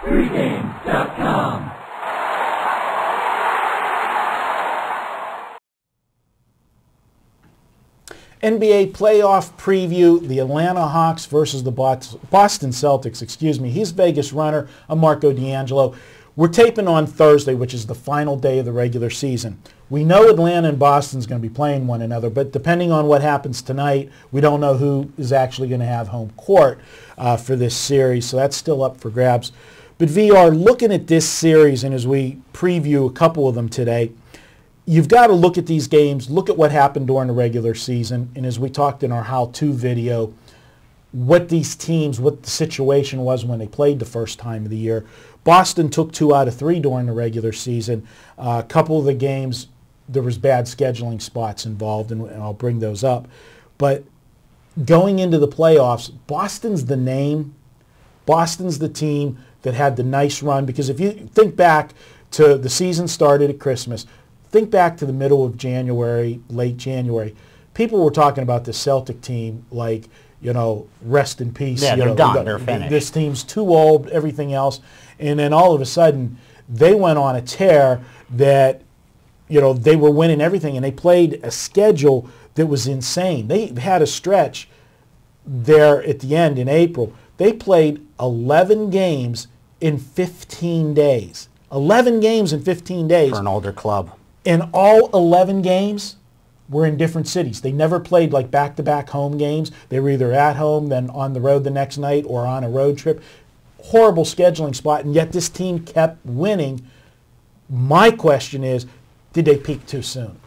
Pregame.com. NBA playoff preview, the Atlanta Hawks versus the Boston Celtics, He's Vegas runner. I'm Marco D'Angelo. We're taping on Thursday, which is the final day of the regular season. We know Atlanta and Boston's going to be playing one another, but depending on what happens tonight, we don't know who is actually going to have home court for this series, so that's still up for grabs. But VR, looking at this series, and as we preview a couple of them today, you've got to look at these games, look at what happened during the regular season, and as we talked in our how-to video, what these teams, what the situation was when they played the first time of the year. Boston took 2 out of 3 during the regular season. A couple of the games, there was bad scheduling spots involved, and I'll bring those up. But going into the playoffs, Boston's the name. Boston's the team that had the nice run, because if you think back to the season started at Christmas, think back to the middle of January, late January, people were talking about the Celtic team like, rest in peace. Yeah, they're done. They're finished. This team's too old, everything else. And then all of a sudden, they went on a tear that, they were winning everything, and they played a schedule that was insane. They had a stretch there at the end in April. They played 11 games in 15 days. 11 games in 15 days. For an older club. And all 11 games were in different cities. They never played like back-to-back home games. They were either at home, then on the road the next night, or on a road trip. Horrible scheduling spot, and yet this team kept winning. My question is, did they peak too soon?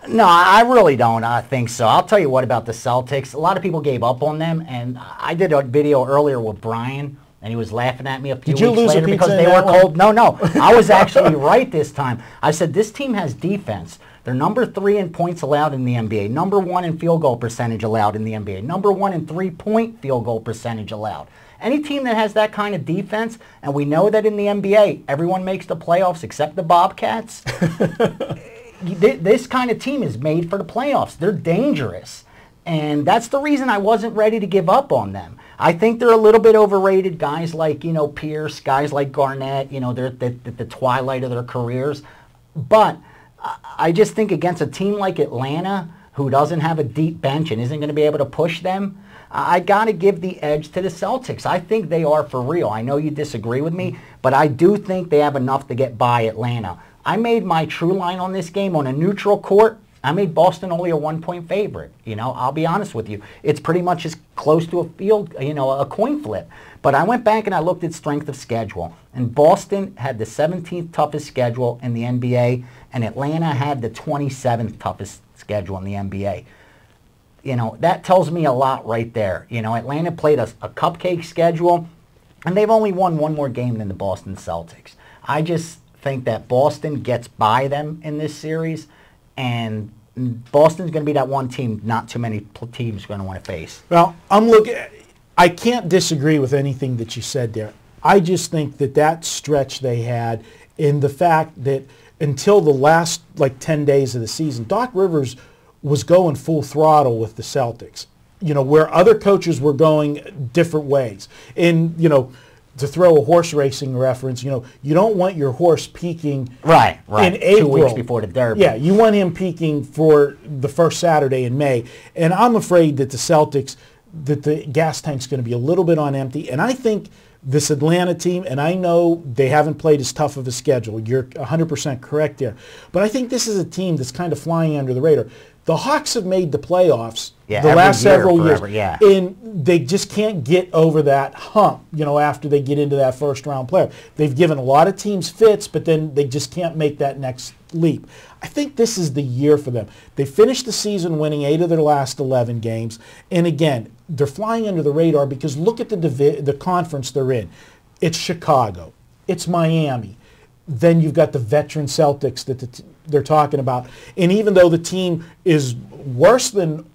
No, I really don't think so. I'll tell you what about the Celtics. A lot of people gave up on them, and I did a video earlier with Brian, and he was laughing at me a few weeks later because they were cold. No, I was actually right this time. I said this team has defense. They're number 3 in points allowed in the NBA, number 1 in field goal percentage allowed in the NBA, number 1 in three-point field goal percentage allowed. Any team that has that kind of defense, and we know that in the NBA, everyone makes the playoffs except the Bobcats. This kind of team is made for the playoffs. They're dangerous. And that's the reason I wasn't ready to give up on them. I think they're a little bit overrated. Guys like, Pierce, guys like Garnett, they're at the twilight of their careers. But I just think against a team like Atlanta, who doesn't have a deep bench and isn't going to be able to push them, I got to give the edge to the Celtics. I think they are for real. I know you disagree with me, but I do think they have enough to get by Atlanta. I made my true line on this game on a neutral court. I made Boston only a 1-point favorite. I'll be honest with you. It's pretty much as close to a coin flip. But I went back and I looked at strength of schedule. And Boston had the 17th toughest schedule in the NBA, and Atlanta had the 27th toughest schedule in the NBA. That tells me a lot right there. Atlanta played a cupcake schedule, and they've only won 1 more game than the Boston Celtics. I just think that Boston gets by them in this series, and Boston's going to be that one team not too many teams are going to want to face. Well, I can't disagree with anything that you said there. I just think that stretch they had, in the fact that until the last 10 days of the season, Doc Rivers was going full throttle with the Celtics, where other coaches were going different ways. And, to throw a horse racing reference, you don't want your horse peaking right. in April. 2 weeks before the Derby. Yeah, you want him peaking for the first Saturday in May. And I'm afraid that the Celtics, that the gas tank's going to be a little bit on empty. And I think this Atlanta team, and I know they haven't played as tough of a schedule. You're 100% correct there. But I think this is a team that's kind of flying under the radar. The Hawks have made the playoffs the last several years, and they just can't get over that hump, after they get into that first-round playoff. They've given a lot of teams fits, but then they just can't make that next leap. I think this is the year for them. They finished the season winning 8 of their last 11 games, and again, they're flying under the radar because look at the conference they're in. It's Chicago. It's Miami. Then you've got the veteran Celtics that they're talking about. And even though the team is worse than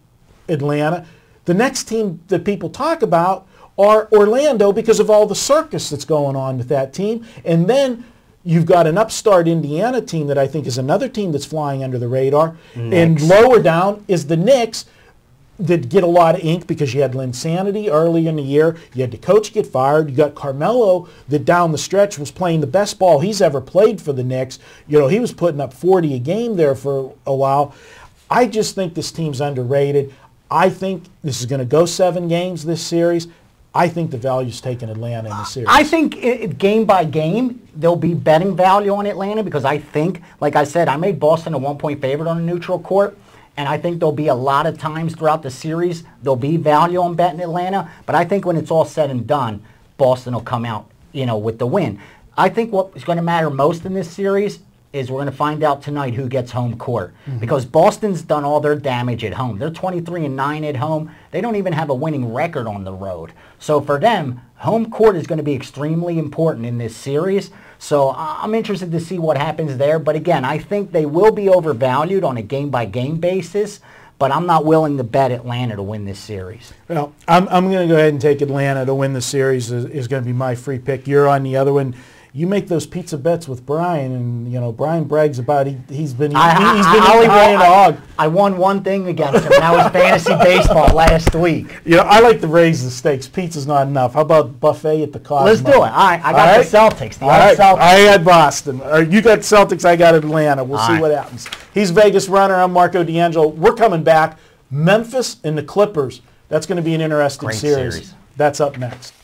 Atlanta, the next team that people talk about are Orlando because of all the circus that's going on with that team. And then you've got an upstart Indiana team that I think is another team that's flying under the radar. And lower down is the Knicks. that get a lot of ink because you had Linsanity early in the year. You had the coach get fired. You got Carmelo that down the stretch was playing the best ball he's ever played for the Knicks. You know, he was putting up 40 a game there for a while. I just think this team's underrated. I think this is going to go 7 games this series. I think the value's taking Atlanta in the series. I think game by game, there'll be betting value on Atlanta because I think, like I said, I made Boston a 1-point favorite on a neutral court, and I think there'll be a lot of times throughout the series there'll be value on betting Atlanta, but I think when it's all said and done, Boston will come out, you know, with the win. I think what is going to matter most in this series is we're going to find out tonight who gets home court. Because Boston's done all their damage at home. They're 23-9 at home. They don't even have a winning record on the road. So for them, home court is going to be extremely important in this series. So I'm interested to see what happens there. But again, I think they will be overvalued on a game-by-game basis. But I'm not willing to bet Atlanta to win this series. Well, I'm going to go ahead and take Atlanta to win the series is going to be my free pick. You're on the other one. You make those pizza bets with Brian, and you know Brian brags about he's been eating high and hog. I won one thing against him, and that was fantasy baseball last week. You know, I like to raise the stakes. Pizza's not enough. How about buffet at the Cosmo? Let's do it. All right, I got the Celtics. Celtics. I had Boston. You got Celtics. I got Atlanta. We'll see what happens. He's Vegas Runner. I'm Marco D'Angelo. We're coming back. Memphis and the Clippers. That's going to be an interesting series. That's up next.